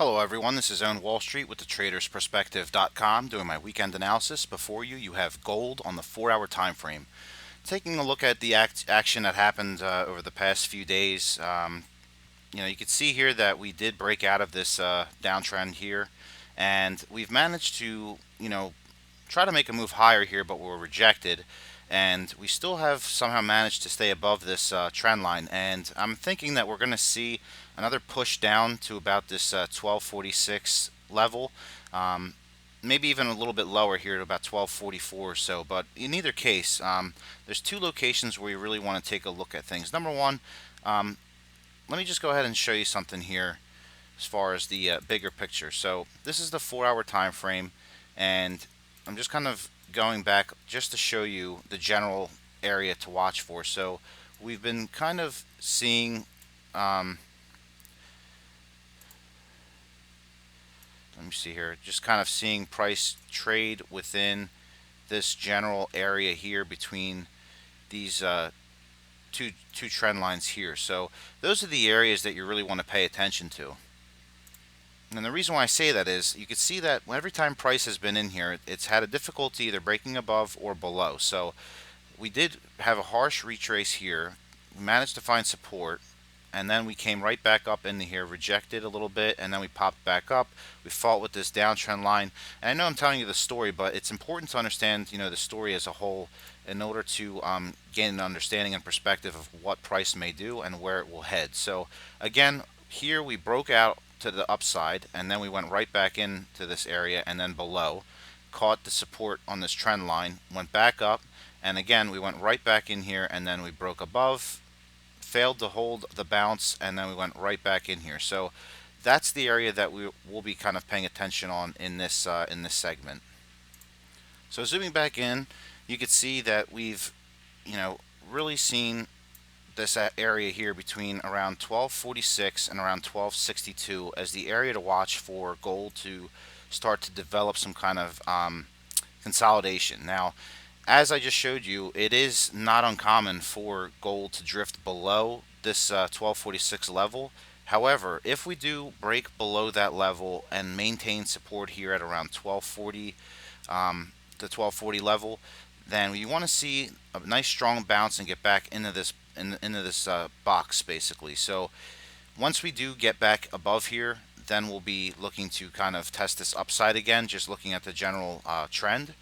Hello everyone, this is Own Wall Street with thetradersperspective.com doing my weekend analysis. Before you, you have gold on the 4-hour time frame. Taking a look at the action that happened over the past few days, you can see here that we did break out of this downtrend here, and we've managed to, try to make a move higher here, but we're rejected. And we still have somehow managed to stay above this trend line. And I'm thinking that we're going to see another push down to about this 1246 level. Um, Maybe even a little bit lower here to about 1244 or so. But in either case, there's two locations where you really want to take a look at things. Number one, um, let me just go ahead and show you something here as far as the bigger picture. So this is the 4-hour time frame, and I'm just kind of going back just to show you the general area to watch for. So we've been kind of seeing, um, let me see here, just kind of seeing price trade within this general area here between these two trend lines here. So those are the areas that you really want to pay attention to. And the reason why I say that is you can see that every time price has been in here, it's had a difficulty either breaking above or below. So we did have a harsh retrace here. We managed to find support, and then we came right back up into here, rejected a little bit, and then we popped back up. We fought with this downtrend line. And I know I'm telling you the story, but it's important to understand, the story as a whole in order to gain an understanding and perspective of what price may do and where it will head. So again, here we broke out to the upside, and then we went right back into this area and then below, caught the support on this trend line, went back up, and again we went right back in here, and then we broke above, failed to hold the bounce, and then we went right back in here. So that's the area that we will be kind of paying attention on in this segment. So zooming back in, you can see that we've really seen this area here between around 1246 and around 1262 as the area to watch for gold to start to develop some kind of consolidation. Now, as I just showed you, it is not uncommon for gold to drift below this 1246 level. However, if we do break below that level and maintain support here at around 1240, the 1240 level, then you want to see a nice strong bounce and get back into this box basically. So once we do get back above here, then we'll be looking to kind of test this upside again, just looking at the general trend.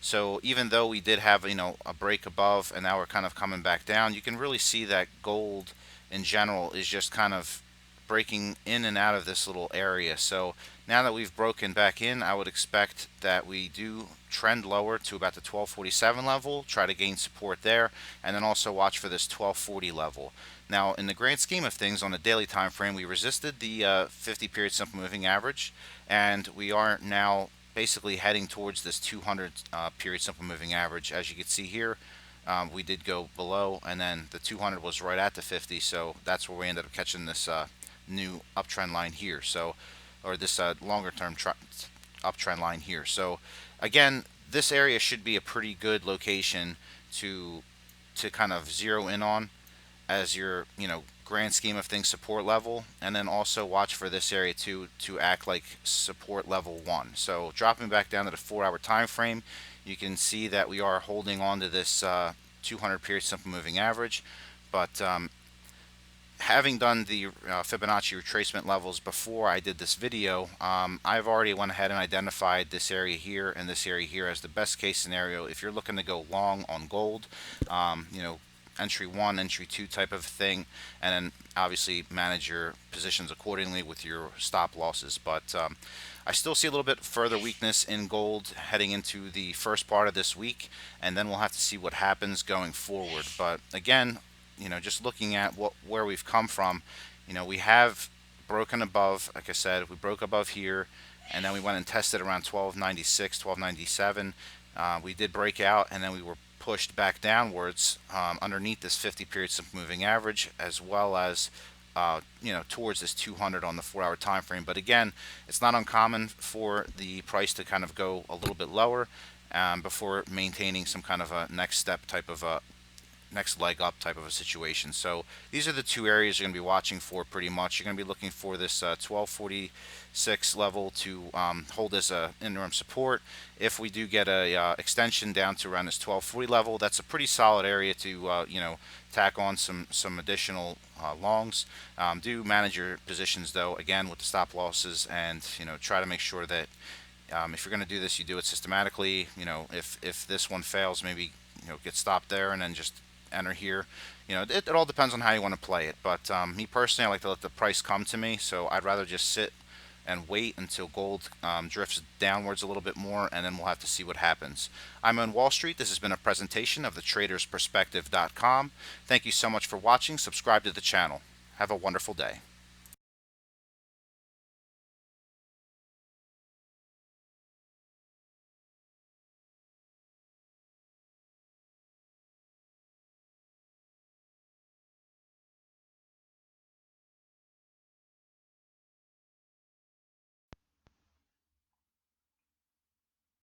So even though we did have a break above and now we're kind of coming back down, you can really see that gold in general is just kind of breaking in and out of this little area. So now that we've broken back in, I would expect that we do trend lower to about the 1247 level, try to gain support there, and then also watch for this 1240 level. Now, in the grand scheme of things, on the daily time frame, we resisted the 50 period simple moving average, and we are now basically heading towards this 200 period simple moving average. As you can see here, we did go below, and then the 200 was right at the 50, so that's where we ended up catching this new uptrend line here. So, or this longer term uptrend line here. So, again, this area should be a pretty good location to kind of zero in on as your grand scheme of things support level, and then also watch for this area to act like support level 1. So dropping back down to the 4-hour time frame, you can see that we are holding on to this 200 period simple moving average, but having done the Fibonacci retracement levels before I did this video, I've already went ahead and identified this area here and this area here as the best case scenario if you're looking to go long on gold. Entry 1, entry 2 type of thing, and then obviously manage your positions accordingly with your stop losses. But I still see a little bit further weakness in gold heading into the first part of this week, and then we'll have to see what happens going forward. But again, just looking at where we've come from, we have broken above. Like I said, we broke above here, and then we went and tested around 1296, 1297. We did break out, and then we were pushed back downwards underneath this 50 period simple moving average, as well as towards this 200 on the 4-hour time frame. But again, it's not uncommon for the price to kind of go a little bit lower before maintaining some kind of a next step type of next leg up type of a situation. So these are the two areas you're going to be watching for pretty much. You're going to be looking for this 1246 level to hold as a interim support. If we do get a extension down to around this 1240 level, that's a pretty solid area to tack on some additional longs. Do manage your positions though, again with the stop losses, and try to make sure that if you're going to do this, you do it systematically. If this one fails, maybe get stopped there and then just enter here. It all depends on how you want to play it. But me personally, I like to let the price come to me. So I'd rather just sit and wait until gold drifts downwards a little bit more, and then we'll have to see what happens. I'm on Wall Street. This has been a presentation of thetradersperspective.com. Thank you so much for watching. Subscribe to the channel. Have a wonderful day.